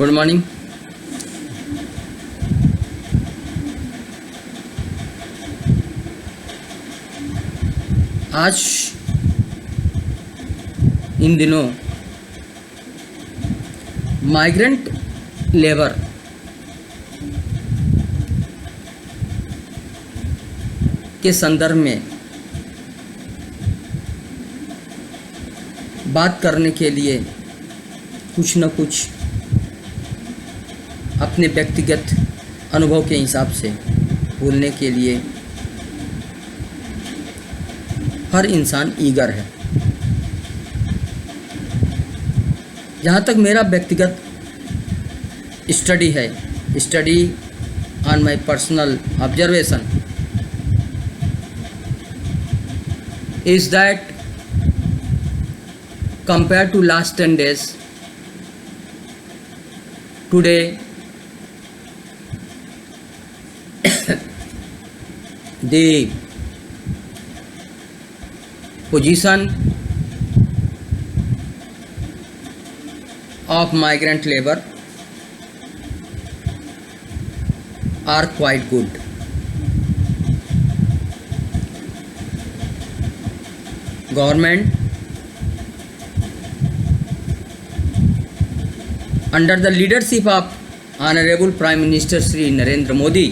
Good morning. आज इन दिनों migrant labour के संदर्भ में बात करने के लिए कुछ न कुछ अपने व्यक्तिगत अनुभव के हिसाब से बोलने के लिए हर इंसान ईगर है। जहाँ तक मेरा व्यक्तिगत स्टडी है, study on my personal observation is that compared to last 10 days, today the position of migrant labor are quite good. Government under the leadership of Honorable Prime Minister Shri Narendra Modi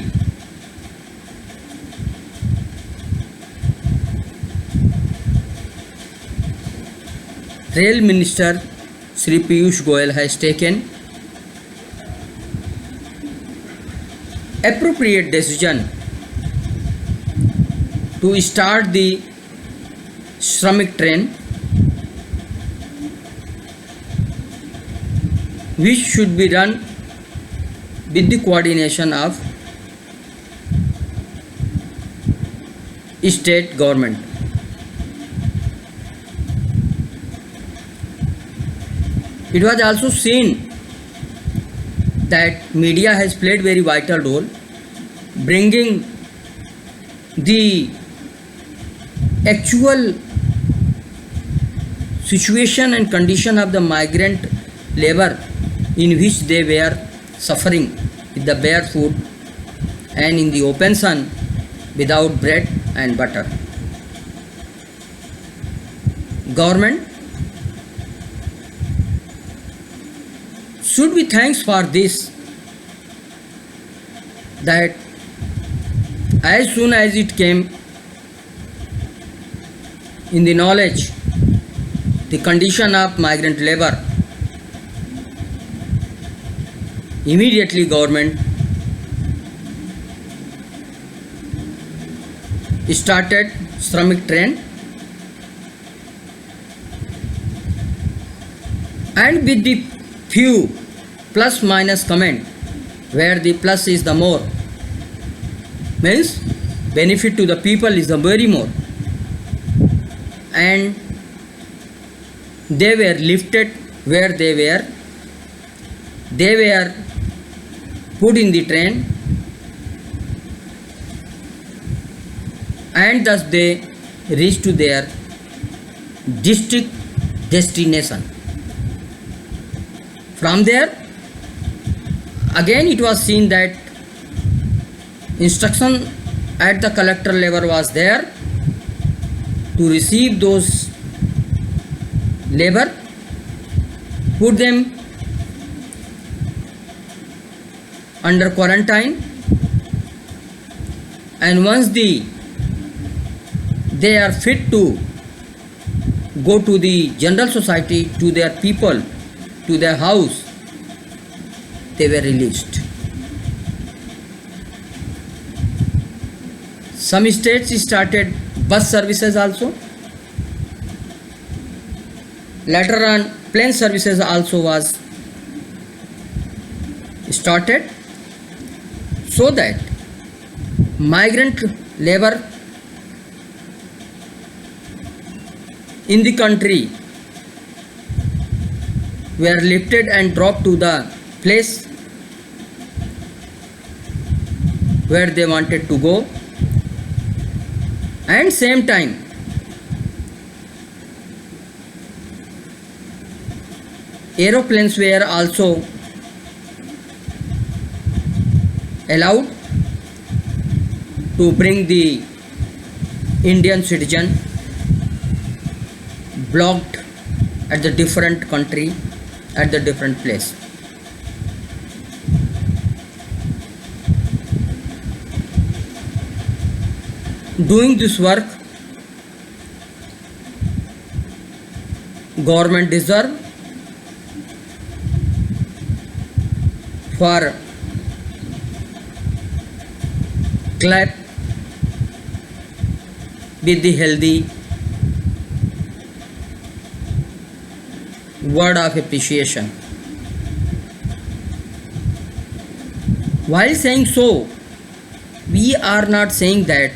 Rail Minister Shri Piyush Goyal has taken appropriate decision to start the Shramik train, which should be run with the coordination of state government. It was also seen that media has played very vital role bringing the actual situation and condition of the migrant labor in which they were suffering with the bare food and in the open sun without bread and butter. Government should be thanks for this, that as soon as it came in the knowledge the condition of migrant labor, immediately government started Shramik train, and with the few plus minus comment, where the plus is the more, means benefit to the people is the very more, and they were lifted where they were put in the train, and thus they reached to their district destination. From there again it was seen that instruction at the collector level was there to receive those labor, put them under quarantine, and once they are fit to go to the general society, to their people, to their house, they were released. Some states started bus services also. Later on, plane services also was started, so that migrant labor in the country were lifted and dropped to the place where they wanted to go, and same time aeroplanes were also allowed to bring the Indian citizen blocked at the different country, at the different place. Doing this work, government deserve for clap with the healthy word of appreciation. While saying so, we are not saying that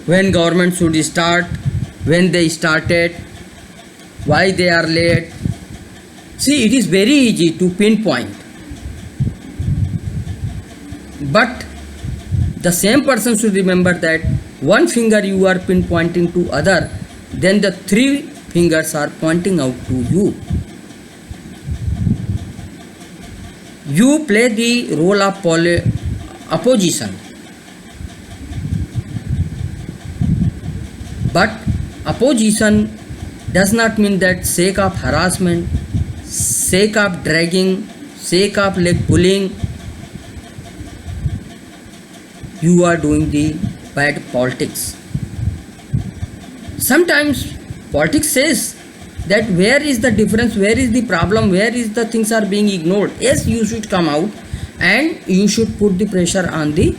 when government should start, when they started, why they are late. See, it is very easy to pinpoint, but the same person should remember that one finger you are pinpointing to other, then the three fingers are pointing out to you. You play the role of opposition, but opposition does not mean that sake of harassment, sake of dragging, sake of leg pulling, you are doing the bad politics. Sometimes politics says that where is the difference, where is the problem, where is the things are being ignored. Yes, you should come out and you should put the pressure on the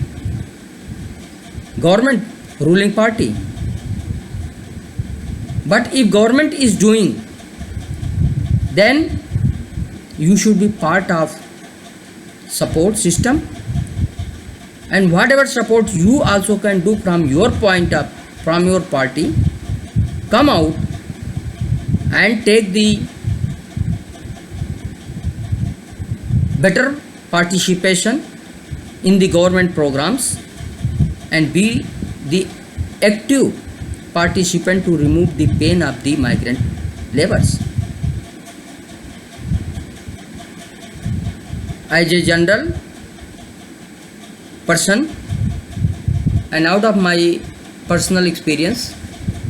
government, ruling party. But if government is doing, then you should be part of support system, and whatever support you also can do from your point of, from your party, come out and take the better participation in the government programs and be the active participant to remove the pain of the migrant laborers. As a general person, and out of my personal experience,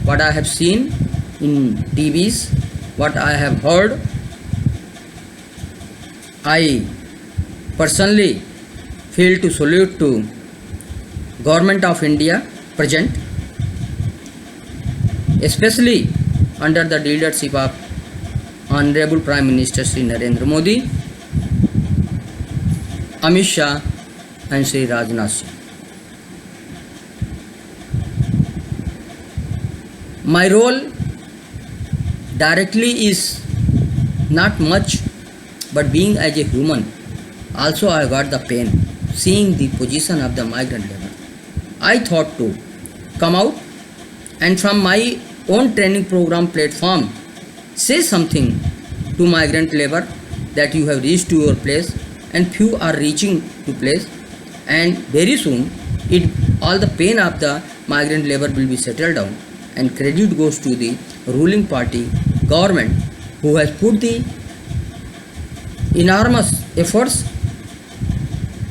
what I have seen in TVs, what I have heard, I personally feel to salute to Government of India present, especially under the leadership of Honorable Prime Minister Sri Narendra Modi, Amit Shah and Sri Rajnath Singh. My role directly is not much, but being as a human, also I got the pain seeing the position of the migrant labor. I thought to come out and from my own training program platform say something to migrant labor that you have reached to your place and few are reaching to place, and very soon all the pain of the migrant labor will be settled down, and credit goes to the ruling party government who has put the enormous efforts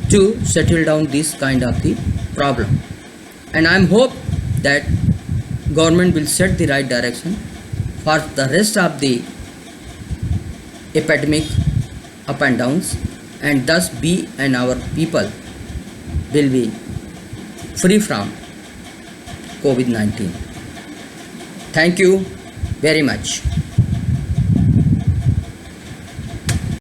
to settle down this kind of the problem. And I am hope that government will set the right direction for the rest of the epidemic up and downs, and thus we and our people will be free from COVID-19. Thank you very much.